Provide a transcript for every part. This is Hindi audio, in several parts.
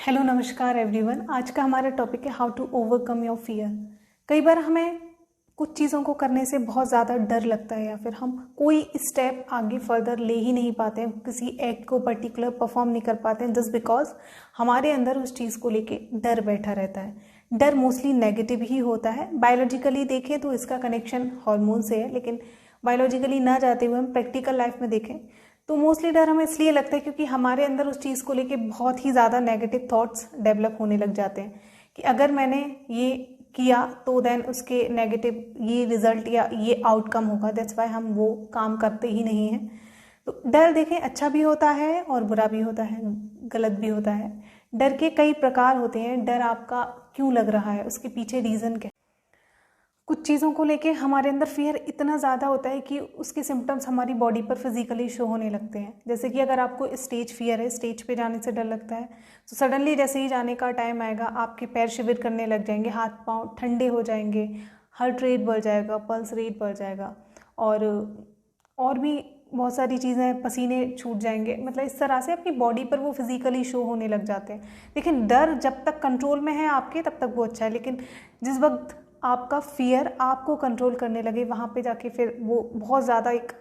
हेलो नमस्कार एवरीवन। आज का हमारा टॉपिक है how to overcome your fear. कई बार हमें कुछ चीज़ों को करने से बहुत ज़्यादा डर लगता है या फिर हम कोई स्टेप आगे फर्दर ले ही नहीं पाते हैं, किसी एक्ट को पर्टिकुलर परफॉर्म नहीं कर पाते हैं जस्ट बिकॉज हमारे अंदर उस चीज़ को लेके डर बैठा रहता है। डर मोस्टली नेगेटिव ही होता है। बायोलॉजिकली देखें तो इसका कनेक्शन हार्मोन से है, लेकिन बायोलॉजिकली ना जाते हुए हम प्रैक्टिकल लाइफ में देखें तो मोस्टली डर हमें इसलिए लगता है क्योंकि हमारे अंदर उस चीज़ को लेके बहुत ही ज़्यादा नेगेटिव थॉट्स डेवलप होने लग जाते हैं कि अगर मैंने ये किया तो देन उसके नेगेटिव ये रिजल्ट या ये आउटकम होगा। दैट्स वाई हम वो काम करते ही नहीं हैं। तो डर देखें अच्छा भी होता है और बुरा भी होता है, गलत भी होता है। डर के कई प्रकार होते हैं। डर आपका क्यों लग रहा है, उसके पीछे रीज़न क्या है। कुछ चीज़ों को लेके हमारे अंदर फियर इतना ज़्यादा होता है कि उसके सिम्टम्स हमारी बॉडी पर फिजिकली शो होने लगते हैं। जैसे कि अगर आपको स्टेज फियर है, स्टेज पे जाने से डर लगता है, तो सडनली जैसे ही जाने का टाइम आएगा आपके पैर शिविर करने लग जाएंगे, हाथ पांव ठंडे हो जाएंगे, हार्ट रेट बढ़ जाएगा, पल्स रेट बढ़ जाएगा और भी बहुत सारी चीज़ें, पसीने छूट जाएंगे। मतलब इस तरह से आपकी बॉडी पर वो फिजिकली शो होने लग जाते हैं। लेकिन डर जब तक कंट्रोल में है आपके तब तक वो अच्छा है, लेकिन जिस वक्त आपका फियर आपको कंट्रोल करने लगे वहाँ पे जाके फिर वो बहुत ज़्यादा एक,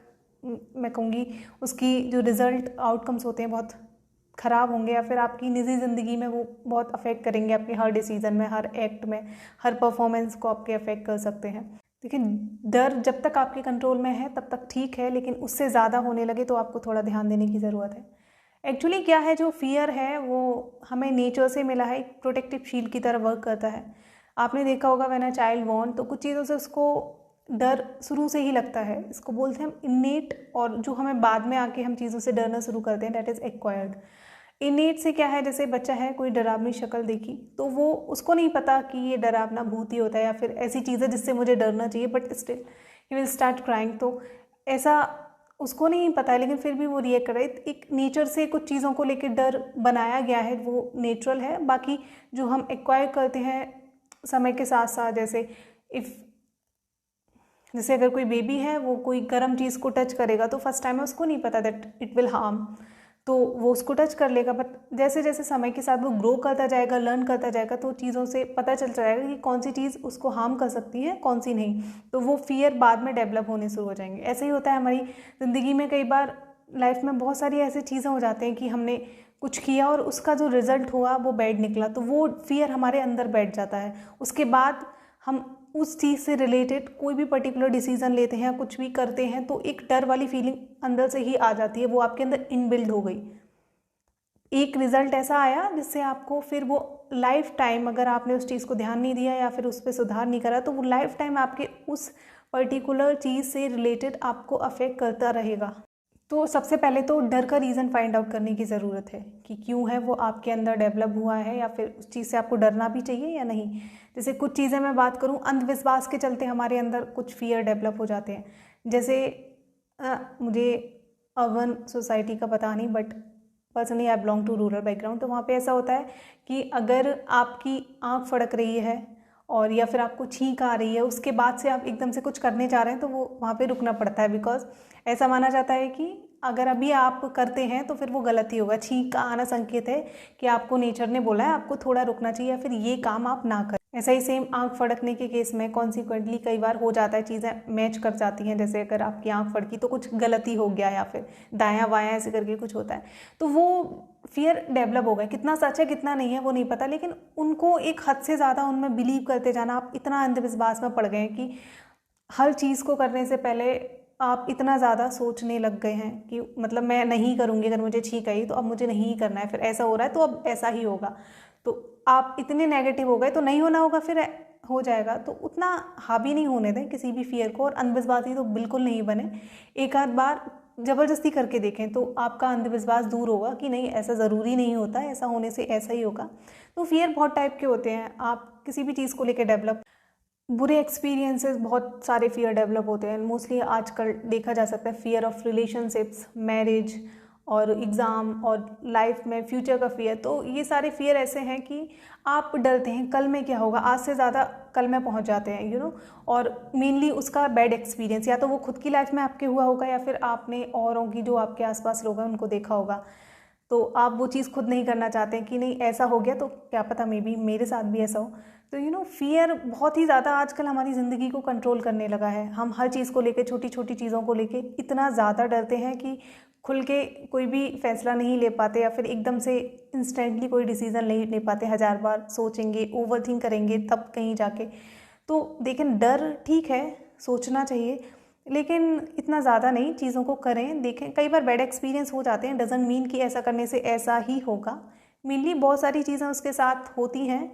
मैं कहूँगी उसकी जो रिज़ल्ट आउटकम्स होते हैं बहुत ख़राब होंगे, या फिर आपकी निजी ज़िंदगी में वो बहुत अफेक्ट करेंगे, आपके हर डिसीज़न में, हर एक्ट में, हर परफॉर्मेंस को आपके अफेक्ट कर सकते हैं। लेकिन डर जब तक आपके कंट्रोल में है तब तक ठीक है, लेकिन उससे ज़्यादा होने लगे तो आपको थोड़ा ध्यान देने की ज़रूरत है। एक्चुअली क्या है, जो फियर है वो हमें नेचर से मिला है, एक प्रोटेक्टिव शील्ड की तरह वर्क करता है। आपने देखा होगा व्हेन अ चाइल्ड बॉर्न, तो कुछ चीज़ों से उसको डर शुरू से ही लगता है। इसको बोलते हैं हम इनेट, और जो हमें बाद में आके हम चीज़ों से डरना शुरू करते हैं दैट इज़ एक्वायर्ड। इनेट से क्या है, जैसे बच्चा है, कोई डरावनी शक्ल देखी तो वो उसको नहीं पता कि ये डरावना भूत ही होता है या फिर ऐसी चीज़ है जिससे मुझे डरना चाहिए, but still he will start crying. तो ऐसा उसको नहीं पता है, लेकिन फिर भी वो रिएक्ट कर रहा है। एक नेचर से कुछ चीज़ों को लेकर डर बनाया गया है, वो नेचुरल है। बाकी जो हम एक्वायर करते हैं समय के साथ साथ, जैसे अगर कोई बेबी है वो कोई गर्म चीज़ को टच करेगा तो फर्स्ट टाइम में उसको नहीं पता दैट इट विल हार्म, तो वो उसको टच कर लेगा। बट जैसे जैसे समय के साथ वो ग्रो करता जाएगा, लर्न करता जाएगा, तो चीज़ों से पता चल जाएगा कि कौन सी चीज़ उसको हार्म कर सकती है, कौन सी नहीं। तो वो फियर बाद में डेवलप होने शुरू हो जाएंगे। ऐसे ही होता है हमारी ज़िंदगी में। कई बार लाइफ में बहुत सारी ऐसी चीज़ें हो जाती हैं कि हमने कुछ किया और उसका जो रिजल्ट हुआ वो बैड निकला, तो वो फियर हमारे अंदर बैठ जाता है। उसके बाद हम उस चीज़ से रिलेटेड कोई भी पर्टिकुलर डिसीजन लेते हैं या कुछ भी करते हैं तो एक डर वाली फीलिंग अंदर से ही आ जाती है, वो आपके अंदर इनबिल्ड हो गई। एक रिजल्ट ऐसा आया जिससे आपको फिर वो लाइफ टाइम, अगर आपने उस चीज़ को ध्यान नहीं दिया या फिर उस पर सुधार नहीं करा, तो वो लाइफ टाइम आपके उस पर्टिकुलर चीज़ से रिलेटेड आपको अफेक्ट करता रहेगा। तो सबसे पहले तो डर का रीज़न फाइंड आउट करने की ज़रूरत है कि क्यों है वो आपके अंदर डेवलप हुआ है, या फिर उस चीज़ से आपको डरना भी चाहिए या नहीं। जैसे कुछ चीज़ें मैं बात करूं, अंधविश्वास के चलते हमारे अंदर कुछ फियर डेवलप हो जाते हैं। जैसे मुझे अर्बन सोसाइटी का पता नहीं, but personally I belong to rural background. तो वहाँ पे ऐसा होता है कि अगर आपकी आँख फड़क रही है और या फिर आपको छींक आ रही है, उसके बाद से आप एकदम से कुछ करने जा रहे हैं तो वो वहाँ पे रुकना पड़ता है, बिकॉज ऐसा माना जाता है कि अगर अभी आप करते हैं तो फिर वो गलत ही होगा। छींक का आना संकेत है कि आपको नेचर ने बोला है आपको थोड़ा रुकना चाहिए या फिर ये काम आप ना करें। ऐसा ही सेम आंख फड़कने के केस में कॉन्सिक्वेंटली कई बार हो जाता है, चीज़ें मैच कर जाती हैं। जैसे अगर आपकी आंख फड़की तो कुछ गलती हो गया या फिर दायां बायां ऐसे करके कुछ होता है, तो वो फियर डेवलप हो गया। कितना सच है कितना नहीं है वो नहीं पता, लेकिन उनको एक हद से ज़्यादा उनमें बिलीव करते जाना, आप इतना अंधविश्वास में पड़ गए हैं कि हर चीज़ को करने से पहले आप इतना ज़्यादा सोचने लग गए हैं कि मतलब मैं नहीं करूँगी, अगर मुझे छींक आई तो अब मुझे नहीं करना है, फिर ऐसा हो रहा है तो अब ऐसा ही होगा। तो आप इतने नेगेटिव हो गए तो नहीं होना होगा, फिर हो जाएगा। तो उतना हावी नहीं होने दें किसी भी फियर को, और अंधविश्वासी तो बिल्कुल नहीं बने। एक आध बार ज़बरदस्ती करके देखें तो आपका अंधविश्वास दूर होगा कि नहीं ऐसा ज़रूरी नहीं होता, ऐसा होने से ऐसा ही होगा। तो फियर बहुत टाइप के होते हैं। आप किसी भी चीज़ को लेकर डेवलप, बुरे एक्सपीरियंसेस, बहुत सारे फियर डेवलप होते हैं। मोस्टली आजकल देखा जा सकता है फियर ऑफ रिलेशनशिप्स, मैरिज और एग्ज़ाम और लाइफ में फ्यूचर का फियर। तो ये सारे फियर ऐसे हैं कि आप डरते हैं कल में क्या होगा, आज से ज़्यादा कल में पहुंच जाते हैं और मेनली उसका बैड एक्सपीरियंस या तो वो खुद की लाइफ में आपके हुआ होगा या फिर आपने औरों की, जो आपके आसपास लोग हैं, उनको देखा होगा। तो आप वो चीज़ खुद नहीं करना चाहते हैं कि नहीं ऐसा हो गया तो क्या पता मे बी मेरे साथ भी ऐसा हो। तो फियर बहुत ही ज़्यादा आजकल हमारी ज़िंदगी को कंट्रोल करने लगा है। हम हर चीज़ को लेके, छोटी छोटी चीज़ों को लेके इतना ज़्यादा डरते हैं कि खुल के कोई भी फैसला नहीं ले पाते, या फिर एकदम से इंस्टेंटली कोई डिसीज़न नहीं ले पाते। 1000 बार सोचेंगे, ओवरथिंक करेंगे तब कहीं जाके। तो देखें, डर ठीक है, सोचना चाहिए, लेकिन इतना ज़्यादा नहीं, चीज़ों को करें। देखें, कई बार बैड एक्सपीरियंस हो जाते हैं, डजंट मीन कि ऐसा करने से ऐसा ही होगा। मेनली बहुत सारी चीज़ें उसके साथ होती हैं,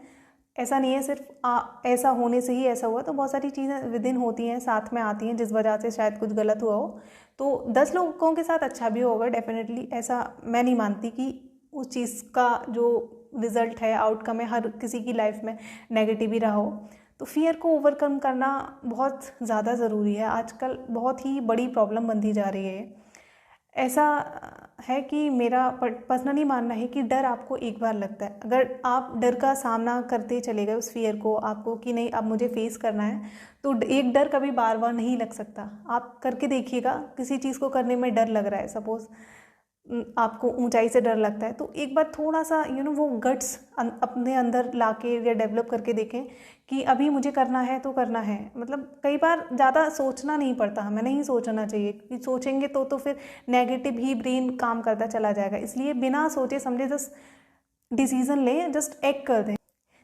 ऐसा नहीं है सिर्फ ऐसा होने से ही ऐसा हुआ। तो बहुत सारी चीज़ें विद इन होती हैं, साथ में आती हैं, जिस वजह से शायद कुछ गलत हुआ हो। तो 10 लोगों के साथ अच्छा भी होगा डेफिनेटली, ऐसा मैं नहीं मानती कि उस चीज़ का जो रिज़ल्ट है, आउटकम है, हर किसी की लाइफ में नेगेटिव ही रहा हो। तो फियर को ओवरकम करना बहुत ज़्यादा ज़रूरी है। आजकल बहुत ही बड़ी प्रॉब्लम बनती जा रही है। ऐसा है कि मेरा पर्सनली मानना है कि डर आपको एक बार लगता है, अगर आप डर का सामना करते चले गए, उस फियर को आपको कि नहीं अब मुझे फेस करना है, तो एक डर कभी बार बार नहीं लग सकता। आप करके देखिएगा, किसी चीज़ को करने में डर लग रहा है, सपोज़ आपको ऊंचाई से डर लगता है, तो एक बार थोड़ा सा वो गट्स अपने अंदर लाके या डेवलप करके देखें कि अभी मुझे करना है तो करना है। मतलब कई बार ज़्यादा सोचना नहीं पड़ता, हमें नहीं सोचना चाहिए, क्योंकि सोचेंगे तो फिर नेगेटिव ही ब्रेन काम करता चला जाएगा। इसलिए बिना सोचे समझे जस्ट डिसीज़न लें, जस्ट एक्ट कर दें।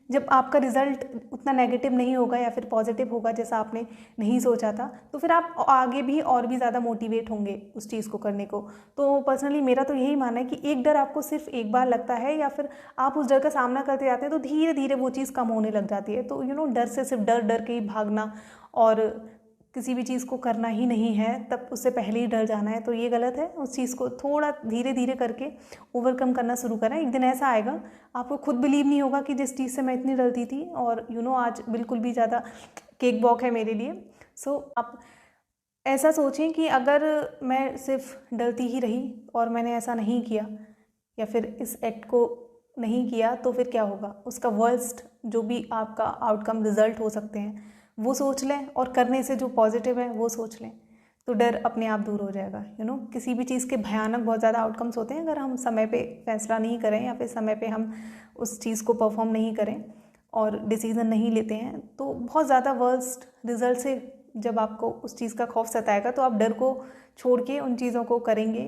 जब आपका रिजल्ट उतना नेगेटिव नहीं होगा या फिर पॉजिटिव होगा जैसा आपने नहीं सोचा था, तो फिर आप आगे भी और भी ज़्यादा मोटिवेट होंगे उस चीज़ को करने को। तो पर्सनली मेरा तो यही मानना है कि एक डर आपको सिर्फ एक बार लगता है, या फिर आप उस डर का सामना करते जाते हैं तो धीरे धीरे वो चीज़ कम होने लग जाती है। तो डर से सिर्फ डर डर के ही भागना और किसी भी चीज़ को करना ही नहीं है, तब उससे पहले ही डर जाना है, तो ये गलत है। उस चीज़ को थोड़ा धीरे धीरे करके ओवरकम करना शुरू करें। एक दिन ऐसा आएगा, आपको खुद बिलीव नहीं होगा कि जिस चीज़ से मैं इतनी डरती थी और आज बिल्कुल भी ज़्यादा केक वॉक है मेरे लिए। सो आप ऐसा सोचें कि अगर मैं सिर्फ डरती ही रही और मैंने ऐसा नहीं किया या फिर इस एक्ट को नहीं किया, तो फिर क्या होगा, उसका वर्स्ट जो भी आपका आउटकम रिजल्ट हो सकते हैं वो सोच लें, और करने से जो पॉजिटिव है वो सोच लें, तो डर अपने आप दूर हो जाएगा। किसी भी चीज़ के भयानक बहुत ज़्यादा आउटकम्स होते हैं अगर हम समय पे फैसला नहीं करें या फिर समय पे हम उस चीज़ को परफॉर्म नहीं करें और डिसीज़न नहीं लेते हैं, तो बहुत ज़्यादा वर्स्ट रिजल्ट से जब आपको उस चीज़ का खौफ सताएगा तो आप डर को छोड़ के उन चीज़ों को करेंगे।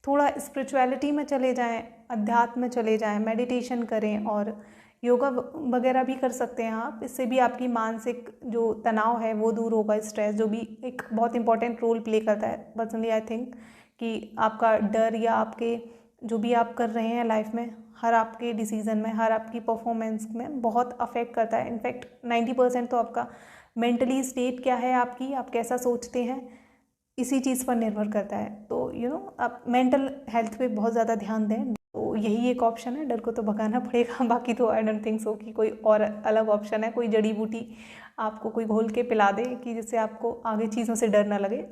थोड़ा स्पिरिचुअलिटी में चले जाएं, अध्यात्म में चले जाएं, मेडिटेशन करें, और योगा वगैरह भी कर सकते हैं आप। इससे भी आपकी मानसिक जो तनाव है वो दूर होगा, स्ट्रेस जो भी एक बहुत इंपॉर्टेंट रोल प्ले करता है। पर्सनली आई थिंक कि आपका डर या आपके जो भी आप कर रहे हैं लाइफ में, हर आपके डिसीज़न में, हर आपकी परफॉर्मेंस में बहुत अफेक्ट करता है। इनफैक्ट 90% तो आपका मेंटली स्टेट क्या है आपकी, आप कैसा सोचते हैं, इसी चीज़ पर निर्भर करता है। तो आप मेंटल हेल्थ पे बहुत ज़्यादा ध्यान दें। तो यही एक ऑप्शन है, डर को तो भगाना पड़ेगा। बाकी तो आई डोंट थिंक सो कि कोई और अलग ऑप्शन है, कोई जड़ी बूटी आपको कोई घोल के पिला दे कि जिससे आपको आगे चीज़ों से डर ना लगे।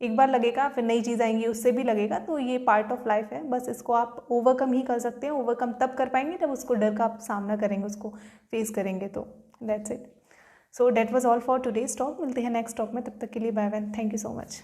एक बार लगेगा, फिर नई चीज़ आएंगी उससे भी लगेगा, तो ये पार्ट ऑफ लाइफ है। बस इसको आप ओवरकम ही कर सकते हैं। ओवरकम तब कर पाएंगे जब उसको डर का आप सामना करेंगे, उसको फेस करेंगे। तो that's it. So that was all for today's talk. मिलते हैं नेक्स्ट टॉक में, तब तक के लिए bye bye, thank you so much.